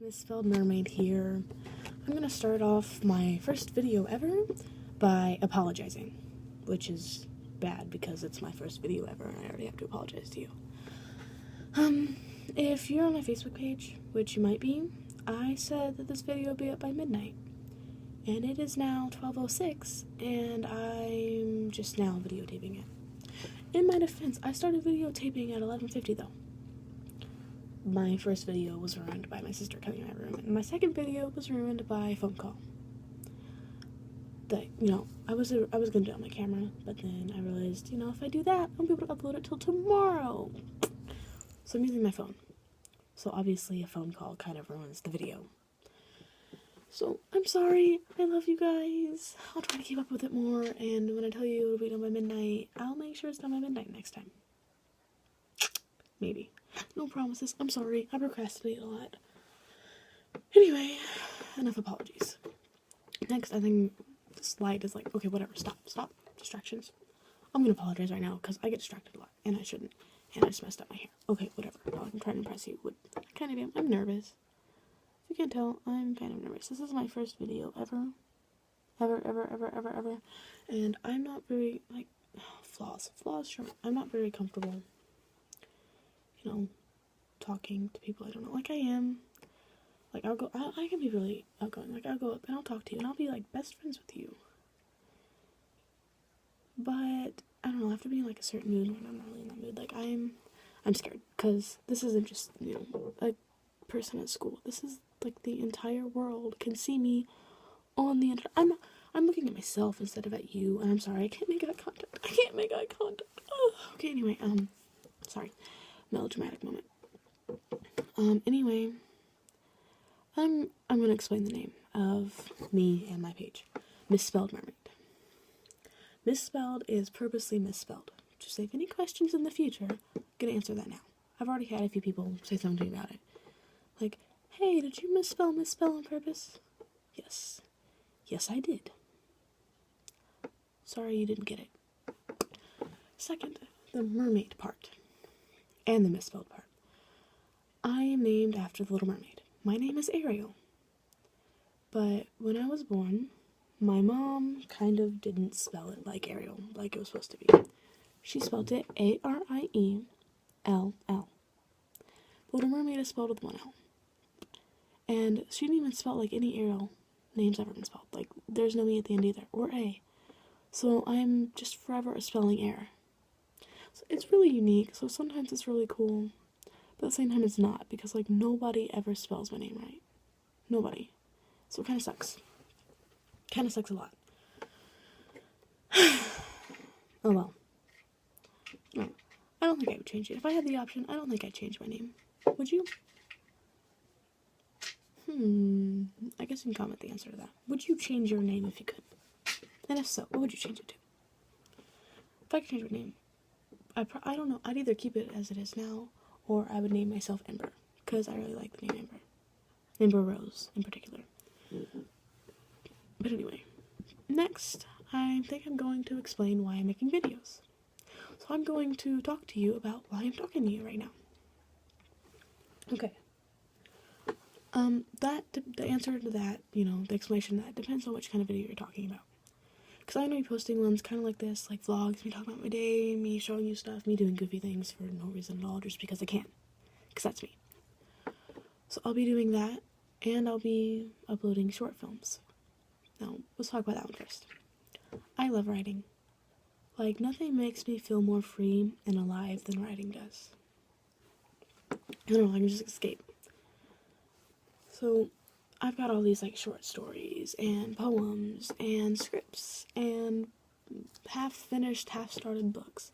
Mispeled Mermaid here. I'm gonna start off my first video ever by apologizing, which is bad because it's my first video ever and I already have to apologize to you. If you're on my Facebook page, which you might be, I said that this video would be up by midnight, and it is now 12:06 and I'm just now videotaping it. In my defense, I started videotaping at 11:50 though. My first video was ruined by my sister coming in my room, and my second video was ruined by a phone call. That, I was gonna do it on my camera, but then I realized, if I do that, I won't be able to upload it till tomorrow. So I'm using my phone. So obviously a phone call kind of ruins the video. So I'm sorry, I love you guys. I'll try to keep up with it more, and when I tell you it'll be done by midnight, I'll make sure it's done by midnight next time. Maybe. No promises. I'm sorry. I procrastinate a lot. Anyway, enough apologies. Next, I think this light is like, okay, whatever. Stop. Distractions. I'm gonna apologize right now because I get distracted a lot, and I shouldn't. And I just messed up my hair. Okay, whatever. I'm trying to impress you. I kind of am. I'm nervous. If you can't tell, I'm kind of nervous. This is my first video ever. Ever. And I'm not very, flaws, sure. I'm not very comfortable, talking to people I don't know. I am. I can be really outgoing. I'll go up and I'll talk to you and I'll be, best friends with you. But, I don't know, I have to be in, a certain mood when I'm not really in that mood. I'm scared, because this isn't just, a person at school. This is, the entire world can see me on the internet. I'm looking at myself instead of at you, and I'm sorry, I can't make eye contact. Oh, okay, anyway, sorry. Melodramatic moment. Anyway, I'm gonna explain the name of me and my page. Mispeled Mermaid. Mispelled is purposely misspelled. Just save any questions in the future, I'm gonna answer that now. I've already had a few people say something about it. Hey, did you misspell on purpose? Yes. Yes, I did. Sorry you didn't get it. Second, the mermaid part. And the misspelled part. I am named after the Little Mermaid. My name is Ariel. But when I was born, my mom kind of didn't spell it like Ariel, like it was supposed to be. She spelled it Ariell. Little Mermaid is spelled with one L. And she didn't even spell like any Ariel name's ever been spelled. There's no E at the end either, or A. So I'm just forever a spelling error. So it's really unique, so sometimes it's really cool, but at the same time it's not, because, nobody ever spells my name right. Nobody. So it kind of sucks. Kind of sucks a lot. Oh well. No, I don't think I would change it. If I had the option, I don't think I'd change my name. Would you? I guess you can comment the answer to that. Would you change your name if you could? And if so, what would you change it to? If I could change my name, I don't know. I'd either keep it as it is now, or I would name myself Ember, because I really like the name Ember. Ember Rose, in particular. But anyway, next, I think I'm going to explain why I'm making videos. So I'm going to talk to you about why I'm talking to you right now. Okay. The answer to that, the explanation to that depends on which kind of video you're talking about. Because I'm going to be posting ones kind of like this, vlogs, me talking about my day, me showing you stuff, me doing goofy things for no reason at all, just because I can. Because that's me. So I'll be doing that, and I'll be uploading short films. Now, let's talk about that one first. I love writing. Nothing makes me feel more free and alive than writing does. I don't know, I can just escape. So, I've got all these, short stories, and poems, and scripts, and half-finished, half-started books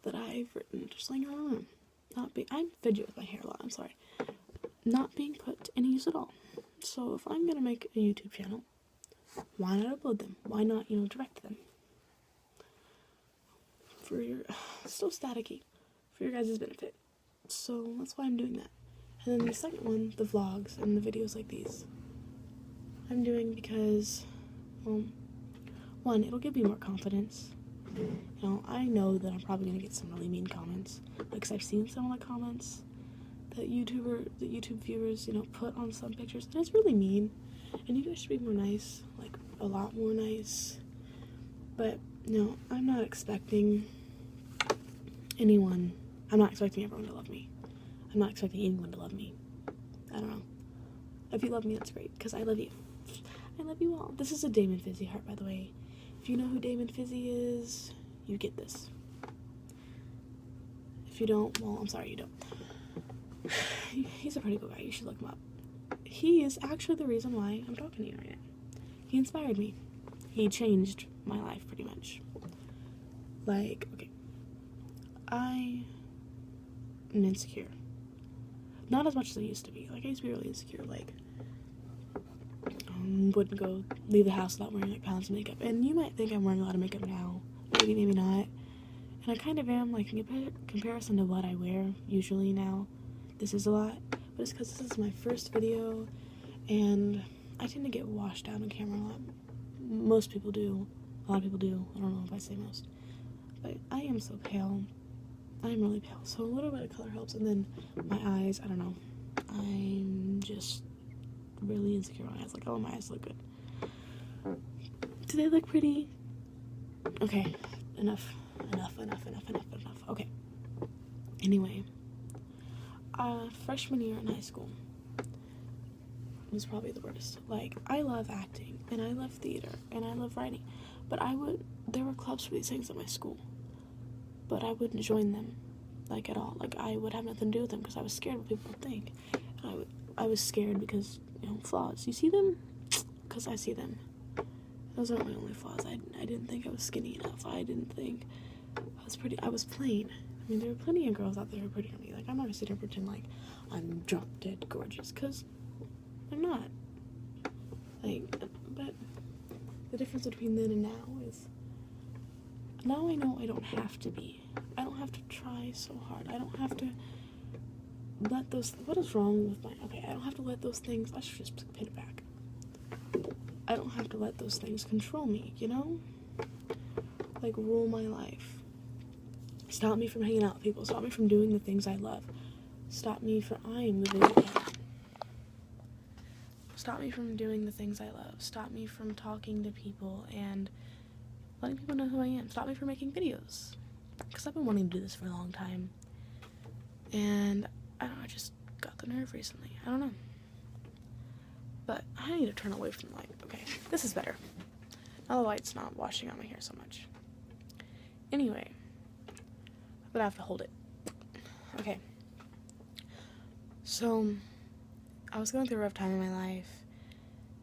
that I've written just laying around my room. I fidget with my hair a lot, I'm sorry. Not being put to any use at all. So, if I'm gonna make a YouTube channel, why not upload them? Why not, direct them? Still staticky. For your guys' benefit. So, that's why I'm doing that. And then the second one, the vlogs and the videos like these, I'm doing because, one, it'll give me more confidence. I know that I'm probably going to get some really mean comments, because I've seen some of the comments, that YouTube viewers, you know, put on some pictures, and it's really mean, and you guys should be more nice, like, a lot more nice. But, no, I'm not expecting everyone to love me. I'm not expecting anyone to love me. I don't know. If you love me, that's great, because I love you. I love you all. This is a Damon Fizzy heart, by the way. If you know who Damon Fizzy is, you get this. If you don't, well, I'm sorry you don't. He's a pretty cool guy. You should look him up. He is actually the reason why I'm talking to you right now. He inspired me. He changed my life, pretty much. Like, okay. I am insecure. Not as much as I used to be. Like, I used to be really insecure. Like, wouldn't go leave the house without wearing, like, pounds of makeup. And you might think I'm wearing a lot of makeup now. Maybe, maybe not. And I kind of am, like, in comparison to what I wear usually now. This is a lot. But it's because this is my first video. And I tend to get washed out on camera a lot. Most people do. A lot of people do. I don't know if I say most. But I am so pale. I'm really pale. So a little bit of color helps. And then my eyes, I don't know. I'm just really insecure on my eyes. Like, oh, my eyes look good. Do they look pretty? Okay. Enough. Okay. Anyway. Freshman year in high school was probably the worst. Like, I love acting, and I love theater, and I love writing, but there were clubs for these things at my school, but I wouldn't join them, like, at all. Like, I would have nothing to do with them, because I was scared what people would think, and I was scared because, you know, flaws. You see them? Because I see them. Those aren't my only flaws. I didn't think I was skinny enough. I didn't think I was plain. I mean, there are plenty of girls out there who are prettier than me. Like, I'm not gonna sit here and pretend like I'm drop dead gorgeous, because I'm not. Like, but the difference between then and now is, now I know I don't have to be. I don't have to try so hard. I don't have to let those, what is wrong with okay, I don't have to let those things, I should just pin it back. I don't have to let those things control me, you know? Like, rule my life. Stop me from hanging out with people. Stop me from doing the things I love. Stop me from, I am moving again. Stop me from doing the things I love. Stop me from talking to people and letting people know who I am. Stop me from making videos. Because I've been wanting to do this for a long time. And, I don't know, I just got the nerve recently. I don't know. But I need to turn away from the light. Okay, this is better. Now the light's not washing on my hair so much. Anyway. But I have to hold it. Okay. So, I was going through a rough time in my life,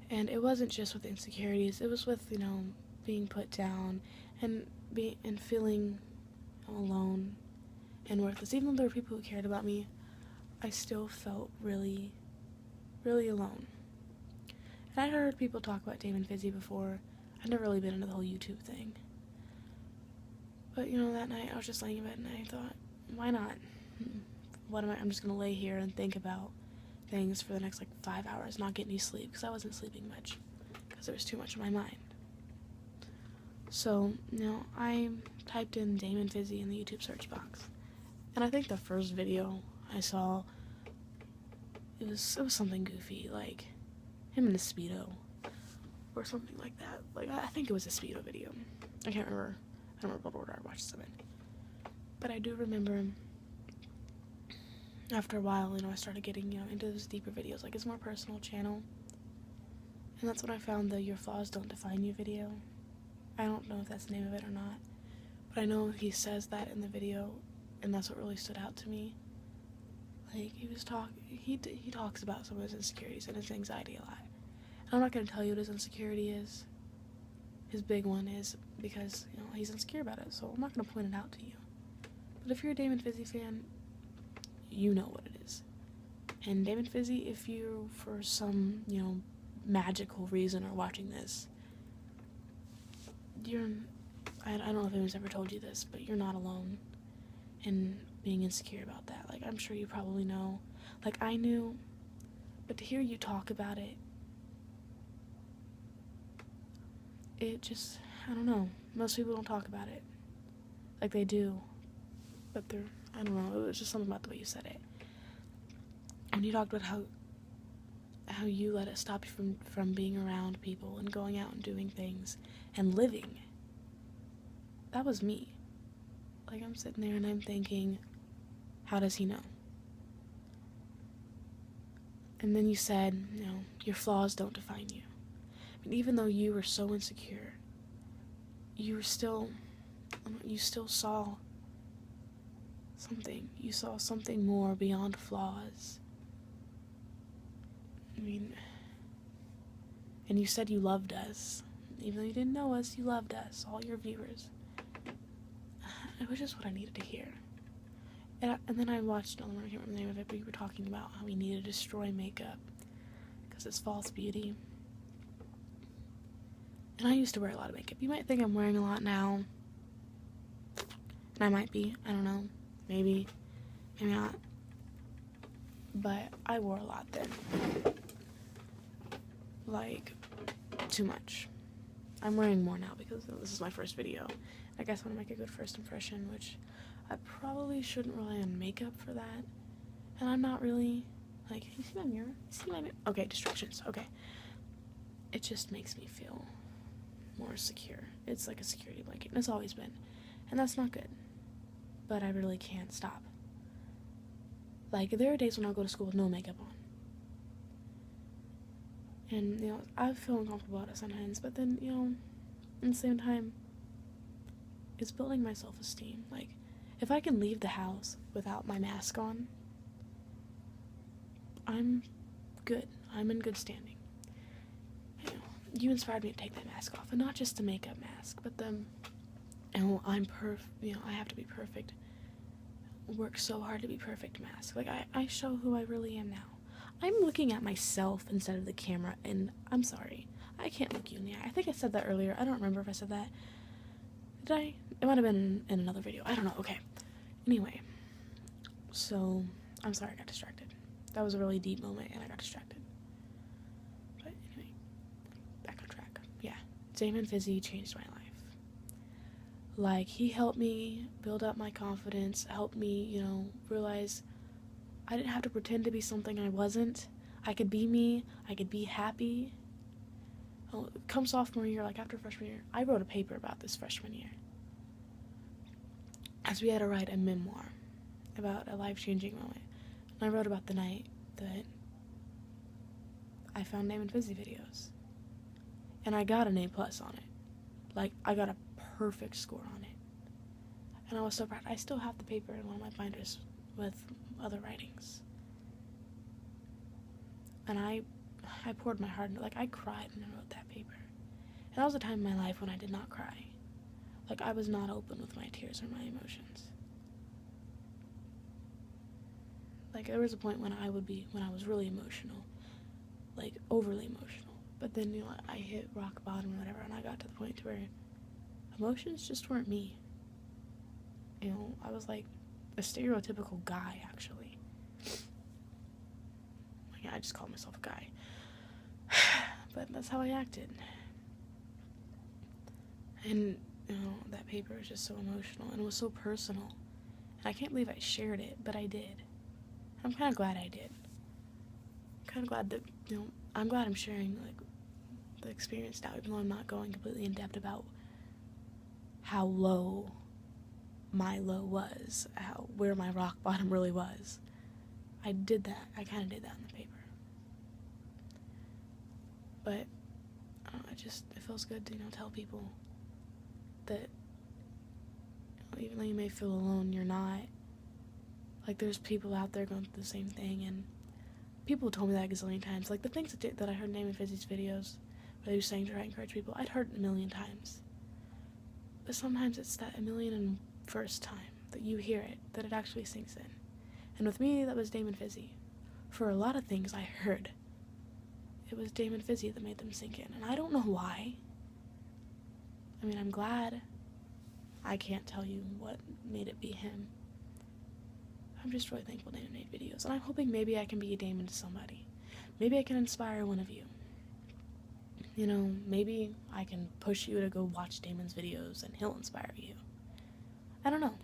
and it wasn't just with insecurities. It was with, you know, being put down and feeling alone and worthless. Even though there were people who cared about me, I still felt really, really alone. And I'd heard people talk about Damon Fizzy before. I'd never really been into the whole YouTube thing. But, you know, that night I was just laying in bed and I thought, why not? I'm just going to lay here and think about things for the next, like, 5 hours, not get any sleep, because I wasn't sleeping much, because there was too much in my mind. So, you know, I typed in Damon Fizzy in the YouTube search box, and I think the first video I saw, it was something goofy, like, him in a Speedo, or something like that. Like, I think it was a Speedo video. I can't remember. I don't remember what order I watched them in. But I do remember, after a while, you know, I started getting, you know, into those deeper videos, like his more personal channel. And that's when I found the Your Flaws Don't Define You video. I don't know if that's the name of it or not. But I know he says that in the video, and that's what really stood out to me. Like, he talks about some of his insecurities and his anxiety a lot. And I'm not going to tell you what his insecurity is. His big one is because, you know, he's insecure about it, so I'm not going to point it out to you. But if you're a Damon Fizzy fan, you know what it is. And Damon Fizzy, if you, for some, you know, magical reason are watching this, I don't know if anyone's ever told you this, but you're not alone in being insecure about that. Like, I'm sure you probably know. Like, I knew, but to hear you talk about it, it just, I don't know. Most people don't talk about it. Like, they do. But I don't know, it was just something about the way you said it. And you talked about how you let it stop you from being around people and going out and doing things and living. That was me. Like, I'm sitting there and I'm thinking, how does he know? And then you said, your flaws don't define you. And even though you were so insecure, you still saw something. You saw something more beyond flaws. I mean, and you said you loved us. Even though you didn't know us, you loved us, all your viewers. It was just what I needed to hear. And then I watched, I can't remember the name of it, but we were talking about how we need to destroy makeup because it's false beauty. And I used to wear a lot of makeup. You might think I'm wearing a lot now. And I might be. I don't know. Maybe. Maybe not. But I wore a lot then. Like, too much. I'm wearing more now because this is my first video. I guess I want to make a good first impression, which I probably shouldn't rely on makeup for that. And I'm not really, like, you see my mirror? You see my mirror? Okay, distractions. Okay. It just makes me feel more secure. It's like a security blanket, and it's always been. And that's not good. But I really can't stop. Like, there are days when I'll go to school with no makeup on. And, I feel uncomfortable about it sometimes, but then, at the same time, it's building my self-esteem. Like, if I can leave the house without my mask on, I'm good. I'm in good standing. You inspired me to take that mask off, and not just a makeup mask, but I have to be perfect. Work so hard to be perfect mask. Like, I show who I really am now. I'm looking at myself instead of the camera, and I'm sorry. I can't look you in the eye. I think I said that earlier. I don't remember if I said that. Did I? It might have been in another video. I don't know. Okay. Anyway. So, I'm sorry I got distracted. That was a really deep moment, and I got distracted. But anyway. Back on track. Yeah. Damon Fizzy changed my life. Like, he helped me build up my confidence, helped me, realize I didn't have to pretend to be something I wasn't. I could be me. I could be happy. Come sophomore year, like after freshman year, I wrote a paper about this freshman year. As we had to write a memoir about a life-changing moment. And I wrote about the night that I found Damon Fizzy videos. And I got an A+ on it. Like, I got a perfect score on it. And I was so proud. I still have the paper in one of my binders with other writings. And I poured my heart into, like, I cried when I wrote that paper. And that was a time in my life when I did not cry. Like, I was not open with my tears or my emotions. Like, there was a point when I was really emotional. Like, overly emotional. But then, I hit rock bottom or whatever, and I got to the point to where emotions just weren't me. I was like a stereotypical guy, actually. Like, I just called myself a guy. But that's how I acted. And, that paper was just so emotional, and it was so personal. And I can't believe I shared it, but I did. I'm kind of glad I did. I'm kind of glad that, I'm glad I'm sharing, like, the experience now, even though I'm not going completely in depth about how low my low was, where my rock bottom really was. I did that. I kind of did that in the paper. But it feels good to, tell people that even though you may feel alone, you're not. Like, there's people out there going through the same thing, and people told me that a gazillion times. Like, the things that I heard in Damon Fizzy's videos, where he was saying to try to encourage people, I'd heard it a million times. But sometimes it's that 1,000,001st time that you hear it, that it actually sinks in. And with me, that was Damon Fizzy. For a lot of things I heard, it was Damon Fizzy that made them sink in. And I don't know why. I mean, I'm glad. I can't tell you what made it be him. I'm just really thankful Damon made videos. And I'm hoping maybe I can be a Damon to somebody. Maybe I can inspire one of you. Maybe I can push you to go watch Damon's videos and he'll inspire you. I don't know.